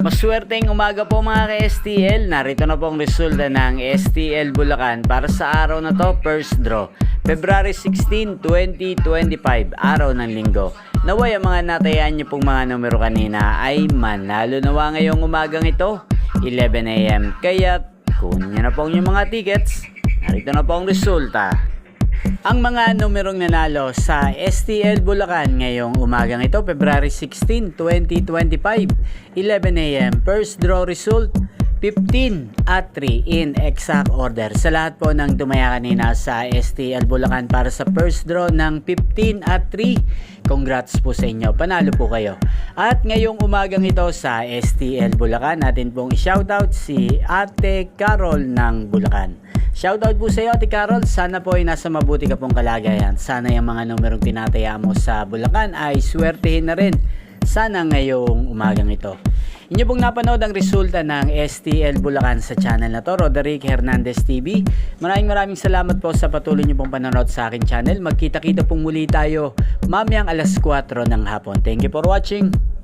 Maswerteng umaga po mga ka-STL. Narito na po ang resulta ng STL Bulacan para sa araw na to, first draw. February 16, 2025, araw ng linggo. Naway ang mga natayaan niyo pong mga numero kanina ay manalo nawa ngayong umagang ito, 11 AM. Kaya kunin niyo na po yung mga tickets. Narito na po ang resulta. Ang mga numerong nanalo sa STL Bulacan ngayong umagang ito, February 16, 2025, 11 AM. First draw result, 15 at 3 in exact order. Sa lahat po ng tumaya kanina sa STL Bulacan para sa first draw ng 15 at 3, congrats po sa inyo. Panalo po kayo. At ngayong umagang ito sa STL Bulacan, natin pong i-shoutout si Ate Carol ng Bulacan. Shoutout po sa iyo, Ate Carol. Sana po ay nasa mabuti ka pong kalagayan. Sana yung mga numerong tinataya mo sa Bulacan ay swertihin na rin. Sana ngayong umagang ito. Inyo pong napanood ang resulta ng STL Bulacan sa channel na to, Roderick Hernandez TV. Maraming salamat po sa patuloy nyo pong panonood sa akin channel. Magkita-kita pong muli tayo mamayang alas 4 ng hapon. Thank you for watching.